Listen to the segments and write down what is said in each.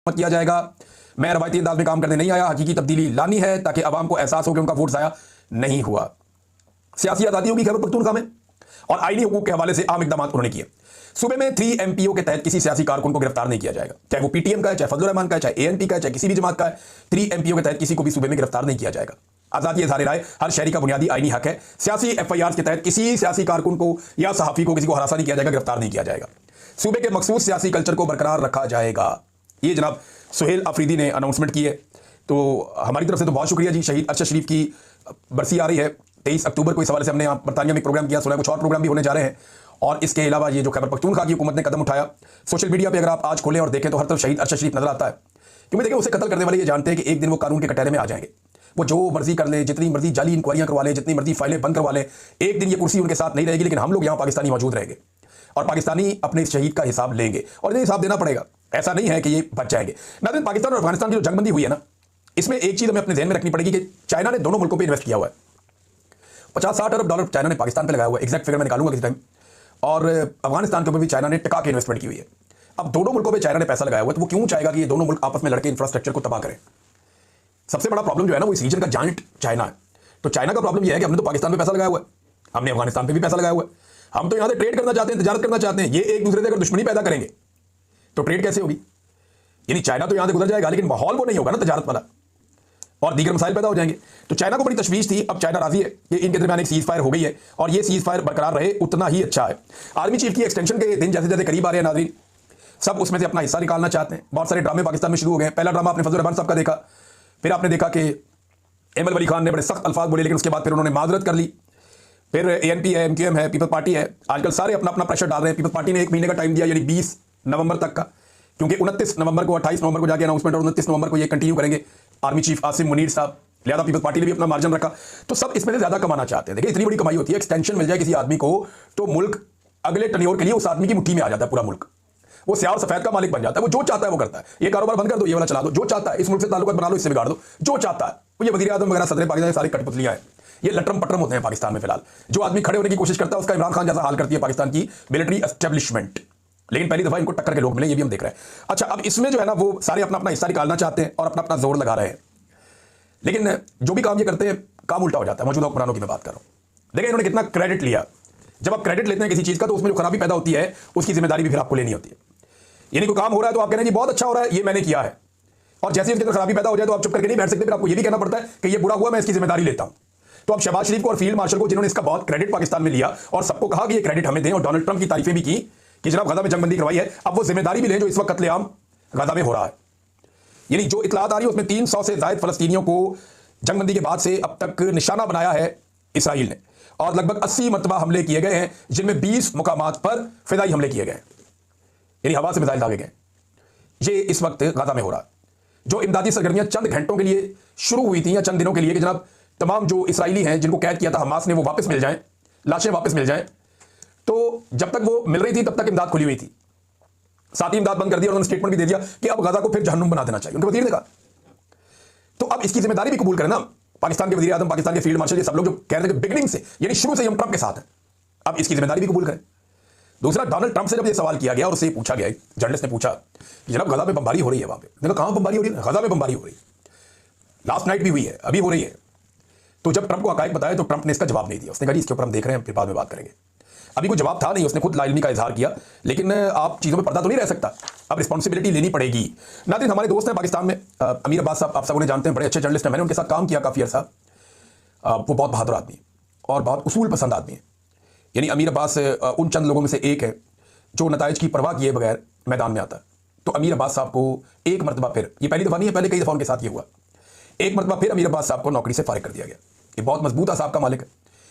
मत किया जाएगा। मैं रवायती अंदाज में काम करने नहीं आया, हकीकी तब्दीली लानी है ताकि अवाम को एहसास हो कि उनका वोट ज़ाया नहीं हुआ। सियासी आज़ादी होगी खैबर पख्तूनख्वा में, और आईनी हुकूक के हवाले से आम इकदाम उन्होंने किए। सूबे में 3 MPO के तहत किसी सियासी कारकुन को गिरफ्तार नहीं किया जाएगा, चाहे वो PTM का है, चाहे फजलुर रहमान का है, चाहे ANP का है, चाहे किसी भी जमात का है। 3 MPO के तहत किसी को भी सूबे में गिरफ्तार नहीं किया जाएगा। आज़ादी इज़हार राय हर शहरी का बुनियादी आईनी हक है। सियासी FIR के तहत किसी सियासी कारकुन को या सहाफ़ी को किसी को हरासा नहीं किया जाएगा, गिरफ्तार नहीं किया जाएगा। सूबे के मखसूस सियासी कल्चर को बरकरार रखा जाएगा। ये जनाब सुहेल अफरीदी ने अनाउंसमेंट की है, तो हमारी तरफ से तो बहुत शुक्रिया जी। शहीद अरशद शरीफ की बरसी आ रही है 23 अक्टूबर को, इस हवाले से हमने यहाँ बरतानिया में प्रोग्राम किया, सुना कुछ और प्रोग्राम भी होने जा रहे हैं। और इसके अलावा ये जो खैबर पख्तूनख्वा की हुकूमत ने कदम उठाया, सोशल मीडिया पे अगर आप आज खोलें और देखें तो हर तरफ शहीद अरशद शरीफ नजर आता है। क्योंकि देखिए उसे कत्ल करने वाले ये जानते हैं कि एक दिन वो कानून के कटहरे में आ जाएंगे। वो जो मर्जी कर ले, जितनी मर्जी जाली इंक्वायरियां करवा ले, जितनी मर्जी फाइलें बंद करवा ले, एक दिन ये कुर्सी उनके साथ नहीं रहेगी, लेकिन हम लोग यहाँ पाकिस्तानी मौजूद रहेंगे और पाकिस्तानी अपने इस शहीद का हिसाब लेंगे और ये हिसाब देना पड़ेगा। ऐसा नहीं है कि ये बच जाएंगे। नाज़रीन, पाकिस्तान और अफगानिस्तान की जो जंगबंदी हुई है ना, इसमें एक चीज़ हमें अपने ध्यान में रखनी पड़ेगी कि चाइना ने दोनों मुल्कों पर इन्वेस्ट किया हुआ है। 50-60 अरब डॉलर चाइना ने पाकिस्तान पर लगाया हुआ है, एग्जैक्ट फिगर मैं निकालूंगा किसी टाइम। और अफगानिस्तान के ऊपर भी चाइना ने टिका के इन्वेस्टमेंट की हुई है। अब दोनों मुल्कों पे चाइना ने पैसा लगाया हुआ है, तो वो क्यों चाहेगा कि ये दोनों मुल्क आपस में लड़के इंफ्रास्ट्रक्चर को तबाह करें? सबसे बड़ा प्रॉब्लम जो है ना, वो इस रीजन का जाइंट चाइना है। तो चाइना का प्रॉब्लम ये है कि हमने तो पाकिस्तान पे पैसा लगाया हुआ है, हमने अफगानिस्तान पे भी पैसा लगाया हुआ है, हम तो यहाँ से ट्रेड करना चाहते हैं, तजारत करना चाहते हैं। ये एक दूसरे से अगर दुश्मनी पैदा करेंगे तो ट्रेड कैसे होगी? यानी चाइना तो यहाँ से गुजर जाएगा, लेकिन माहौल वो नहीं होगा ना तजारत वाला, और दीगर मसाइल पैदा हो जाएंगे। तो चाइना को बड़ी तशवीश थी। अब चाइना राजी है कि इनके दरमियान एक सीज फायर हो गई है, और ये सीज फायर बरकरार रहे उतना ही अच्छा है। आर्मी चीफ की एक्सटेंशन के दिन जैसे जैसे करीब आ रहे हैं नाज़रीन, सब उसमें से अपना हिस्सा निकालना चाहते हैं। बहुत सारे ड्रामे पाकिस्तान में शुरू हो गए। पहला ड्रामा आपने फजलुर रहमान साहब का देखा, फिर आपने देखा कि एमएल वली खान ने बड़े सख्त अल्फाज बोले, लेकिन उसके बाद फिर उन्होंने माजरत कर ली। फिर ANP है, MQM है, पीपल्स पार्टी है, आजकल सारे अपना अपना प्रेशर डाल रहे हैं। पीपल्स पार्टी ने 1 महीने का टाइम दिया, यानी 20 नवंबर तक का, क्योंकि 29 नवंबर को 28 नवंबर को जाके अनाउंसमेंट, और 29 नवंबर को ये कंटिन्यू करेंगे आर्मी चीफ आसिम मुनीर साहब। लिहाजा पीपल्स पार्टी ने भी अपना मार्जिन रखा। तो सब इसमें से ज्यादा कमाना चाहते हैं। देखिए इतनी बड़ी कमाई होती है, एक्सटेंशन मिल जाए किसी आदमी को तो मुल्क अगले टर्न्योर के लिए उस आदमी की मुट्ठी में आ जाता है पूरा मुल्क। वो स्याह और सफेद का मालिक बन जाता है। वो जो चाहता है वो करता है। ये कारोबार बंद कर दो, ये वाला चला दो, जो चाहता है इस मुल्क से ताल्लुकात बना लो, इससे बिगाड़ दो, जो चाहता है। वो ये वज़ीर आज़म वगैरह सदर पाकिस्तान सारी कठपुतलियां हैं, ये लटरम पटरम होते हैं पाकिस्तान में। फिलहाल जो आदमी खड़े होने की कोशिश करता है उसका इमरान खान जैसा हाल करती है पाकिस्तान की मिलिट्री एस्टेब्लिशमेंट। लेकिन पहली दफा इनको टक्कर के लोग मिले, ये भी हम देख रहे हैं। अच्छा, अब इसमें जो है ना वो सारे अपना अपना हिस्सा निकालना चाहते हैं और अपना अपना जोर लगा रहे हैं, लेकिन जो भी काम ये करते हैं काम उल्टा हो जाता है। मौजूदा हुक्मरानों की मैं बात कर रहा हूं। देखिए इन्होंने कितना क्रेडिट लिया। जब आप क्रेडिट लेते हैं किसी चीज का तो उसमें जो खराबी पैदा होती है उसकी जिम्मेदारी भी फिर आपको लेनी होती है। यानी कोई काम हो रहा है तो आप कह रहे हैं जी बहुत अच्छा हो रहा है, ये मैंने किया है, और जैसे उसके अंदर खराबी पैदा हो जाए तो आप चुप करके नहीं बैठ सकते, फिर आपको ये भी कहना पड़ता है कि ये बुरा हुआ, मैं इसकी जिम्मेदारी लेता हूं। तो अब शहबाज शरीफ को और फील्ड मार्शल को, जिन्होंने इसका बहुत क्रेडिट पाकिस्तान में लिया और सबको कहा कि ये क्रेडिट हमें दें, और डोनाल्ड ट्रंप की तारीफें भी की कि जनाब गजा में जंगबंदी करवाई है, अब वो जिम्मेदारी भी लें जो इस वक्त कत्लेआम गजा में हो रहा है। यानी जो इतलात आ रही है उसमें 300 से ज्यादा फलस्तीनियों को जंगबंदी के बाद से अब तक निशाना बनाया है इसराइल ने, और लगभग 80 मरतबा हमले किए गए हैं, जिनमें 20 मुकामात पर फिदाई हमले किए गए, यानी हवा से मिसाइल दागे गए। ये इस वक्त गाजा में हो रहा है। जो इमदादी सरगर्मियां चंद घंटों के लिए शुरू हुई थी या चंद दिनों के लिए कि जनाब तमाम जो इसराइली हैं जिनको कैद किया था हमास ने वो वापस मिल जाएं, लाशें वापस मिल जाएं, तो जब तक वो मिल रही थी तब तक इमदाद खुली हुई थी। साथ ही इमदाद बंद कर दिया और उन्होंने स्टेटमेंट भी दे दिया कि अब गाजा को फिर जहन्नुम बना देना चाहिए, उनके वजीर ने कहा। तो अब इसकी जिम्मेदारी भी कबूल करें ना पाकिस्तान के वजीर आज़म, पाकिस्तान के फील्ड मार्शल, ये सब लोग जो कह रहे थे बिगनिंग से, यानी शुरू से हम ट्रंप के साथ हैं, अब इसकी जिम्मेदारी भी कबूल करें। दूसरा, डोनाल्ड ट्रंप से जब ये सवाल किया गया और उससे पूछा गया, जर्नलिस्ट ने पूछा कि जनाब गजा में बमबारी हो रही है, वहां पे देखो कहां बमबारी हो रही है, गजा में बमबारी हो रही है, लास्ट नाइट भी हुई है, अभी हो रही है। तो जब ट्रंप को हकायक बताया तो ट्रंप ने इसका जवाब नहीं दिया। उसने कहा जी इसके ऊपर हम देख रहे हैं, फिर बाद में बात करेंगे। अभी कोई जवाब था नहीं, उसने खुद लाइलमी का इजहार किया, लेकिन आप चीज़ों में पर्दा तो नहीं रह सकता, अब रिस्पॉन्सिबिलिटी लेनी पड़ेगी। नाज़रीन, हमारे दोस्त हैं पाकिस्तान में अमीर अब्बास साहब, आप सब उन्हें जानते हैं, बड़े अच्छे जर्नलिस्ट हैं, मैंने उनके साथ काम किया काफ़ी अर्सा। वो बहुत बहादुर आदमी है और बहुत उसूल पसंद आदमी है। यानी अमीर अब्बास उन चंद लोगों में से एक है जो नताइज की परवाह किए बगैर मैदान में आता है। तो अमीर अब्बास साहब को एक मरतबा फिर, ये पहली दफ़ा नहीं है, पहले कई दफ़ा उनके साथ ये हुआ, एक मरतबा फिर अमीर अब्बास साहब को नौकरी से फारिग कर दिया गया। ये बहुत मजबूत साहब का मालिक है,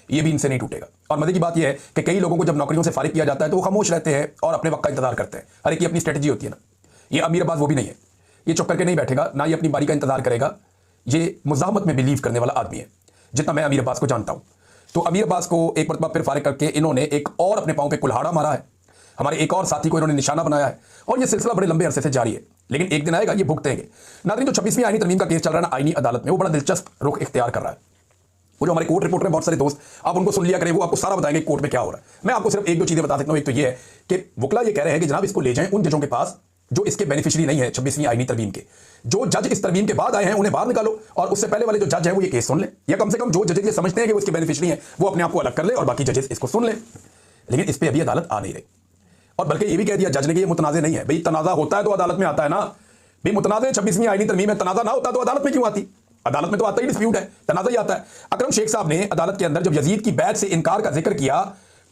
ये भी इनसे नहीं टूटेगा। और मजे की बात यह है कि कई लोगों को जब नौकरियों से फारिग किया जाता है तो वो खामोश रहते हैं और अपने वक्त का इंतजार करते हैं। हर एक की अपनी स्ट्रेटजी होती है ना। ये अमीर अब्बास वो भी नहीं है, ये चुप करके नहीं बैठेगा, ना ये अपनी बारी का इंतजार करेगा। ये मुज़ाहमत में बिलीव करने वाला आदमी है, जितना मैं अमीर अब्बास को जानता हूँ। तो अमीर अब्बास को एक मरतबा फिर फारिग करके इन्होंने एक और अपने पाँव पे कुल्हाड़ा मारा है, हमारे एक और साथी को इन्होंने निशाना बनाया है, और ये सिलसिला बड़े लंबे अरसे से जारी है, लेकिन एक दिन आएगा ये भुगतेंगे। नाज़रीन, जो 26वीं आईनी तरमीम का केस चल रहा है ना आईनी अदालत में, वो बड़ा दिलचस्प रुख इख्तियार कर रहा है। वो जो हमारे कोर्ट रिपोर्टर हैं बहुत सारे दोस्त, आप उनको सुन लिया करें, वो आपको सारा बताएंगे कोर्ट में क्या हो रहा है। मैं आपको सिर्फ एक दो चीज़ें बता सकता हूँ। एक तो ये है कि वकला ये कह रहे हैं कि जनाब इसको ले जाएं उन जजों के पास जो इसके बेनिफिशियरी नहीं है 26वीं आईनी तरमीम के। जो जज इस तरमीम के बाद आए हैं उन्हें बाहर निकालो, और उससे पहले वाले जो जज हैं वो ये केस सुन ले, या कम से कम जो जजेस ये समझते हैं कि वो इसके बेनिफिशियरी हैं वो अपने आप को अलग कर ले और बाकी जजेस इसको सुन ले। लेकिन इस पर अभी अदालत आ नहीं रही, और बल्कि ये भी कह दिया जज ने कि ये मुतनाज़ नहीं है। भाई तनाज़ा होता है तो अदालत में आता है ना, भाई मुतनाज़ 26वीं आईनी तरमीम में, तनाज़ा ना होता तो अदालत में क्यों आती? अदालत में तो आता ही डिस्प्यूट है, तनाज़ा ही आता है। अकरम शेख साहब ने अदालत के अंदर जब यजीद की बैत से इनकार का जिक्र किया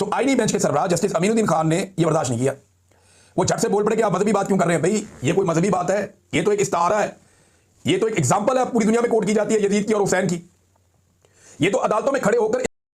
तो आईनी बेंच के सरबराह जस्टिस अमीनुद्दीन खान ने यह बर्दाश्त नहीं किया। वो झट से बोल पड़े कि आप मजहबी बात क्यों कर रहे हैं? भाई ये कोई मजहबी बात है? ये तो एक इस्तारा है, ये तो एक एग्जाम्पल है, पूरी दुनिया में कोर्ट की जाती है यजीद की और हुसैन की। ये तो अदालतों में खड़े होकर